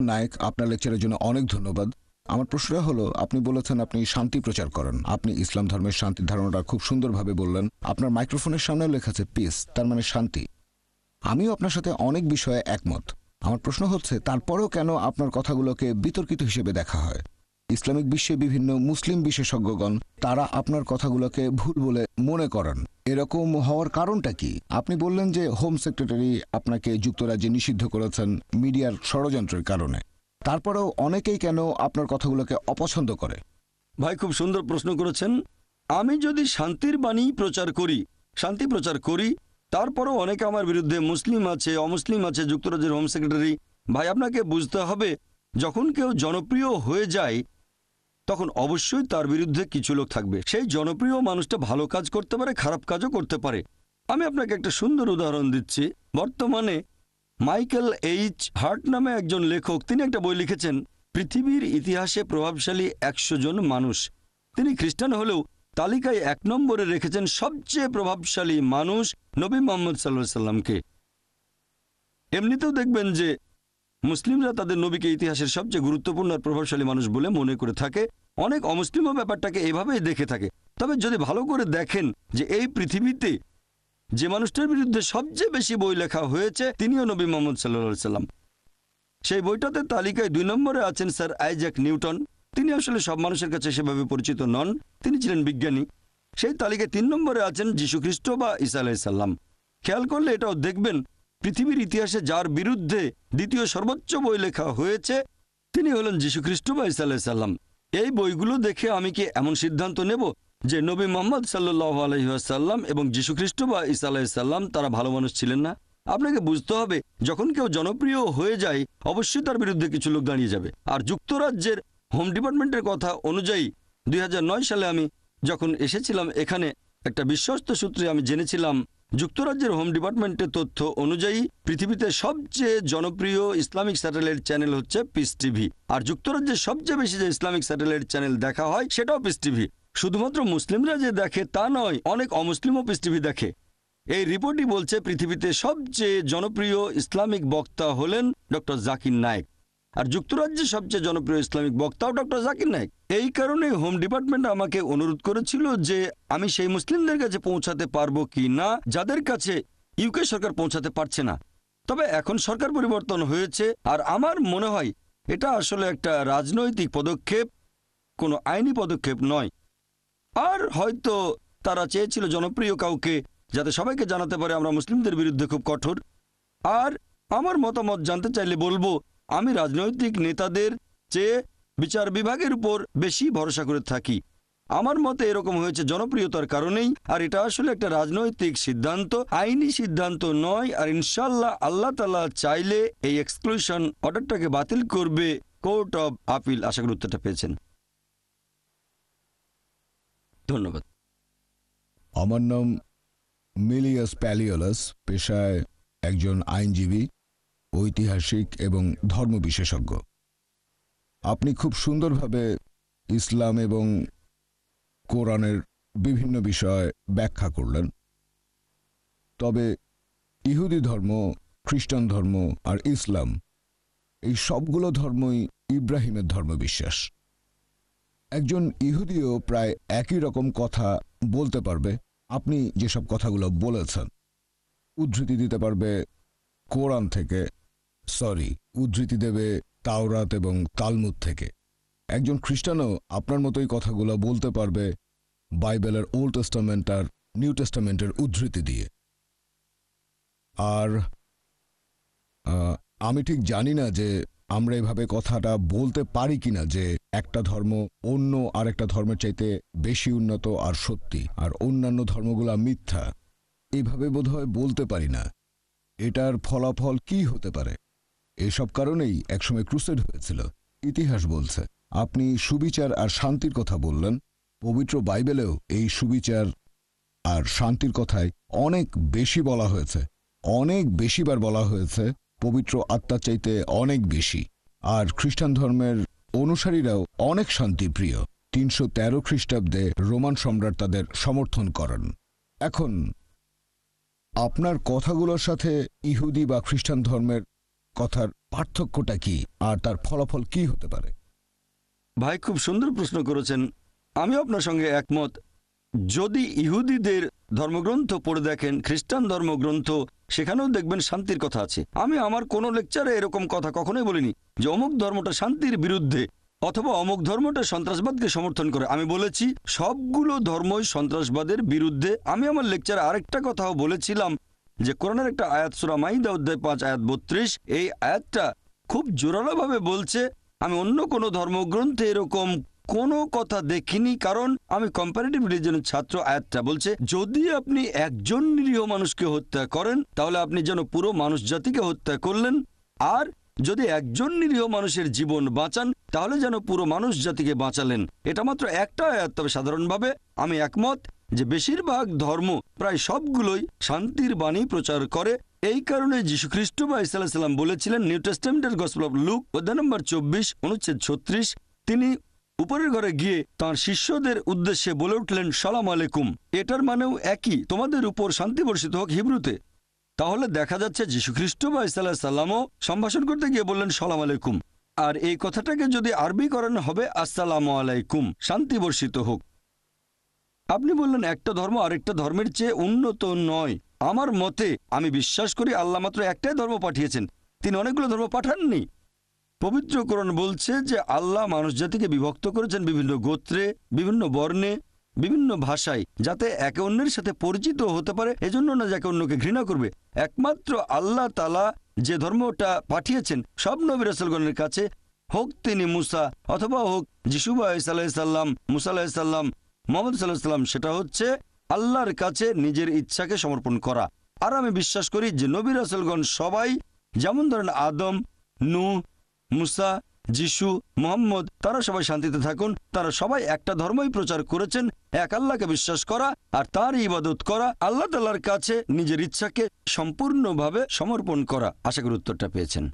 নায়েক, আপনার লেকচারের জন্য অনেক ধন্যবাদ। আমার প্রশ্নটা হলো, আপনি বলেছেন আপনি শান্তি প্রচার করেন। আপনি ইসলাম ধর্মের শান্তির ধারণাটা খুব সুন্দরভাবে বললেন। আপনার মাইক্রোফোনের সামনেও লেখা আছে পিস, তার মানে শান্তি। আমিও আপনার সাথে অনেক বিষয়ে একমত। আমার প্রশ্ন হচ্ছে, তারপরেও কেন আপনার কথাগুলোকে বিতর্কিত হিসেবে দেখা হয়? ইসলামিক বিশ্বে বিভিন্ন মুসলিম বিশেষজ্ঞগণ তারা আপনার কথাগুলোকে ভুল বলে মনে করেন। এরকম হওয়ার কারণটা কি? আপনি বললেন যে হোম সেক্রেটারি আপনাকে যুক্তরাজ্যে নিষিদ্ধ করেছেন মিডিয়ার ষড়যন্ত্রের কারণে। তারপরেও অনেকেই কেন আপনার কথাগুলোকে অপছন্দ করে? ভাই, খুব সুন্দর প্রশ্ন করেছেন। আমি যদি শান্তির বাণী প্রচার করি, শান্তি প্রচার করি, তারপরও অনেকে আমার বিরুদ্ধে, মুসলিম আছে, অমুসলিম আছে, যুক্তরাজ্যের হোম সেক্রেটারি। ভাই, আপনাকে বুঝতে হবে, যখন কেউ জনপ্রিয় হয়ে যায় তখন অবশ্যই তার বিরুদ্ধে কিছু লোক থাকবে। সেই জনপ্রিয় মানুষটা ভালো কাজ করতে পারে, খারাপ কাজও করতে পারে। আমি আপনাকে একটা সুন্দর উদাহরণ দিচ্ছি। বর্তমানে মাইকেল এইচ হার্ট নামে একজন লেখক, তিনি একটা বই লিখেছেন, পৃথিবীর ইতিহাসে প্রভাবশালী 100 জন মানুষ। তিনি খ্রিস্টান হলেও তালিকায় 1 নম্বরে রেখেছেন সবচেয়ে প্রভাবশালী মানুষ নবী মুহাম্মদ সাল্লাল্লাহু আলাইহি সাল্লামকে। এমনিতেও দেখবেন যে মুসলিমরা তাদের নবীকে ইতিহাসের সবচেয়ে গুরুত্বপূর্ণ আর প্রভাবশালী মানুষ বলে মনে করে থাকে। অনেক অমুসলিমও ব্যাপারটাকে এভাবেই দেখে থাকে। তবে যদি ভালো করে দেখেন যে এই পৃথিবীতে যে মানুষটার বিরুদ্ধে সবচেয়ে বেশি বই লেখা হয়েছে তিনিও নবী মুহাম্মদ সাল্লাল্লাহু আলাইহি সাল্লাম। সেই বইটাতে তালিকায় 2 নম্বরে আছেন স্যার আইজ্যাক নিউটন। তিনি আসলে সব মানুষের কাছে সেভাবে পরিচিত নন, তিনি ছিলেন বিজ্ঞানী। সেই তালিকায় 3 নম্বরে আছেন যীশু খ্রিস্ট বা ঈসা আলাইহিস সালাম। খেয়াল করলে এটাও দেখবেন, পৃথিবীর ইতিহাসে যার বিরুদ্ধে দ্বিতীয় সর্বোচ্চ বই লেখা হয়েছে তিনি হলেন যীশু খ্রিস্ট বা ঈসা আলাইহিস সালাম। এই বইগুলো দেখে আমি কি এমন সিদ্ধান্ত নেব যে নবী মুহাম্মদ সাল্লাল্লাহু আলাইহি ওয়াসাল্লাম এবং যীশু খ্রিস্ট বা ঈসা আলাইহিস সালাম তারা ভালো মানুষ ছিলেন না? আপনাকে বুঝতে হবে, যখন কেউ জনপ্রিয় হয়ে যায় অবশ্যই তার বিরুদ্ধে কিছু লোক দাঁড়িয়ে যাবে। আর যুক্তরাজ্যের হোম ডিপার্টমেন্টের কথা অনুযায়ী 2009 সালে আমি যখন এসেছিলাম এখানে, একটা বিশ্বস্ত সূত্রে আমি জেনেছিলাম যুক্তরাজ্যের হোম ডিপার্টমেন্টের তথ্য অনুযায়ী পৃথিবীতে সবচেয়ে জনপ্রিয় ইসলামিক স্যাটেলাইট চ্যানেল হচ্ছে পিস টিভি। আর যুক্তরাজ্যের সবচেয়ে বেশি যে ইসলামিক স্যাটেলাইট চ্যানেল দেখা হয় সেটাও পিস টিভি। শুধুমাত্র মুসলিমরা যে দেখে তা নয়, অনেক অমুসলিমও পিস টিভি দেখে। এই রিপোর্টই বলছে পৃথিবীতে সবচেয়ে জনপ্রিয় ইসলামিক বক্তা হলেন ডক্টর জাকির নায়েক। আর যুক্তরাজ্যের সবচেয়ে জনপ্রিয় ইসলামিক বক্তাও ডক্টর জাকির নায়েক। এই কারণে হোম ডিপার্টমেন্ট আমাকে অনুরোধ করেছিল যে আমি সেই মুসলিমদের কাছে পৌঁছাতে পারবো কি না যাদের কাছে ইউকে সরকার পৌঁছাতে পারছে না। তবে এখন সরকার পরিবর্তন হয়েছে আর আমার মনে হয় এটা আসলে একটা রাজনৈতিক পদক্ষেপ, কোনো আইনি পদক্ষেপ নয়। আর হয়তো তারা চেয়েছিল জনপ্রিয় কাউকে, যাতে সবাইকে জানাতে পারে আমরা মুসলিমদের বিরুদ্ধে খুব কঠোর। আর আমার মতামত জানতে চাইলে বলবো, আমি রাজনৈতিক নেতাদের চেয়ে বিচার বিভাগের উপর বেশি ভরসা করে থাকি। আমার মতে এরকম হয়েছে জনপ্রিয়তার কারণেই। আর এটা আসলে একটা রাজনৈতিক সিদ্ধান্ত, আইনি সিদ্ধান্ত নয়। আর ইনশাল্লাহ আল্লাহ তাআলা চাইলে এই এক্সক্লুশন অর্ডারটাকে বাতিল করবে কোর্ট অব আপিল। আশা করি উত্তরটা পেয়েছেন। ধন্যবাদ। আমার নাম মিলিয়াস প্যালিওলাস, পেশায় একজন আইনজীবী, ঐতিহাসিক এবং ধর্ম বিশেষজ্ঞ। আপনি খুব সুন্দরভাবে ইসলাম এবং কোরআনের বিভিন্ন বিষয় ব্যাখ্যা করলেন। তবে ইহুদি ধর্ম, খ্রিস্টান ধর্ম আর ইসলাম, এই সবগুলো ধর্মই ইব্রাহিমের ধর্মবিশ্বাস। একজন ইহুদিও প্রায় একই রকম কথা বলতে পারবে। আপনি যেসব কথাগুলো বলেছেন উদ্ধৃতি দিতে পারবে কোরআন থেকে, উদ্ধৃতি দেবে তাওরাত এবং তালমুদ থেকে। একজন খ্রিস্টানও আপনার মতোই কথাগুলো বলতে পারবে বাইবেলের ওল্ড টেস্টামেন্ট আর নিউ টেস্টামেন্টের উদ্ধৃতি দিয়ে। আর আমি ঠিক জানি না যে আমরা এভাবে কথাটা বলতে পারি কিনা যে একটা ধর্ম অন্য আরেকটা ধর্মের চাইতে বেশি উন্নত আর সত্যি, আর অন্যান্য ধর্মগুলা মিথ্যা। এভাবে বোধহয় বলতে পারি না। এটার ফলাফল কি হতে পারে? এসব কারণেই একসময় ক্রুসেড হয়েছিল। ইতিহাস বলছে। আপনি সুবিচার আর শান্তির কথা বললেন। পবিত্র বাইবেলেও এই সুবিচার আর শান্তির কথাই অনেক বেশি বলা হয়েছে, অনেক বেশিবার বলা হয়েছে, পবিত্র আত্মার চাইতে অনেক বেশি। আর খ্রিস্টান ধর্মের অনুসারীরাও অনেক শান্তিপ্রিয়। 313 খ্রিস্টাব্দে রোমান সম্রাট তাদের সমর্থন করেন। এখন আপনার কথাগুলোর সাথে ইহুদি বা খ্রিস্টান ধর্মের কথার পার্থক্যটা কি আর তার ফলাফল কি হতে পারে? ভাই খুব সুন্দর প্রশ্ন করেছেন। আমি আপনার সঙ্গে একমত। যদি ইহুদিদের ধর্মগ্রন্থ পড়ে দেখেন, খ্রিস্টান ধর্মগ্রন্থ, সেখানেও দেখবেন শান্তির কথা আছে। আমি আমার কোনো লেকচারে এরকম কথা কখনোই বলিনি যে অমুক ধর্মটা শান্তির বিরুদ্ধে অথবা অমুক ধর্মটা সন্ত্রাসবাদকে সমর্থন করে। আমি বলেছি সবগুলো ধর্মই সন্ত্রাসবাদের বিরুদ্ধে। আমি আমার লেকচারে আরেকটা কথাও বলেছিলাম যে কোরআনের একটা আয়াত সূরা মাইদা অধ্যায় 5 আয়াত 32, এই আয়াতটা খুব জোরালোভাবে বলছে। আমি অন্য কোনো ধর্মগ্রন্থে এরকম কোনো কথা দেখিনি, কারণ আমি কম্পারেটিভ রিলিজনের ছাত্র। আয়াতটা বলছে যদি আপনি একজন নিরীহ মানুষকে হত্যা করেন তাহলে আপনি যেন পুরো মানুষ জাতিকে হত্যা করলেন, আর যদি একজন নিরীহ মানুষের জীবন বাঁচান তাহলে যেন পুরো মানুষ জাতিকে বাঁচালেন। এটা মাত্র একটা আয়াত, তবে সাধারণভাবে আমি একমত যে বেশিরভাগ ধর্ম, প্রায় সবগুলোই শান্তির বাণী প্রচার করে। এই কারণে যীশু খ্রিস্ট বা ঈসা আলাইহিস সালাম বলেছিলেন, নিউ টেস্টামেন্টের গসপেল অফ লুক অধ্যায় নম্বর 24 অনুচ্ছেদ 36, তিনি উপরের ঘরে গিয়ে তাঁর শিষ্যদের উদ্দেশ্যে বলে উঠলেন সালাম আলাইকুম। এটার মানেও একই, তোমাদের উপর শান্তি বর্ষিত হোক হিব্রুতে। তাহলে দেখা যাচ্ছে যীশু খ্রিস্ট বা ঈসা আলাইহিস সালামও সম্ভাষণ করতে গিয়ে বললেন সালাম আলাইকুম, আর এই কথাটাকে যদি আরবি করেন হবে আসসালামু আলাইকুম, শান্তি বর্ষিত হোক। আপনি বললেন একটা ধর্ম আরেকটা ধর্মের চেয়ে উন্নত নয়। আমার মতে আমি বিশ্বাস করি আল্লাহ মাত্র একটাই ধর্ম পাঠিয়েছেন, তিনি অনেকগুলো ধর্ম পাঠাননি। পবিত্র কোরআন বলছে যে আল্লাহ মানুষ জাতিকে বিভক্ত করেছেন বিভিন্ন গোত্রে, বিভিন্ন বর্ণে, বিভিন্ন ভাষায়, যাতে একে অন্যের সাথে পরিচিত হতে পারে, এজন্য না যাকে অন্যকে ঘৃণা করবে। একমাত্র আল্লাহ তাআলা যে ধর্মটা পাঠিয়েছেন সব নবী রাসূলগণের কাছে, হোক তিনি মুসা অথবা হোক যিশু বা ঈসা আলাইহিস সালাম, মুসা আলাইহিস সালাম, মুহাম্মদ সাল্লাল্লাহু আলাইহি সাল্লাম, সেটা হচ্ছে আল্লাহর কাছে নিজের ইচ্ছাকে সমর্পণ করা। আর আমি বিশ্বাস করি যে নবী রাসূলগণ সবাই, যেমন ধরেন আদম, নূহ, মুসা, যিশু, মুহাম্মদ, তারা সবাই শান্তিতে থাকুন। তারা সবাই একটা ধর্মই প্রচার করেছেন, এক আল্লাহকে বিশ্বাস করা আর তার ইবাদত করা, আল্লাহ তাআলার কাছে নিজের ইচ্ছাকে সম্পূর্ণভাবে সমর্পণ করা। আশা করি উত্তরটা পেয়েছেন।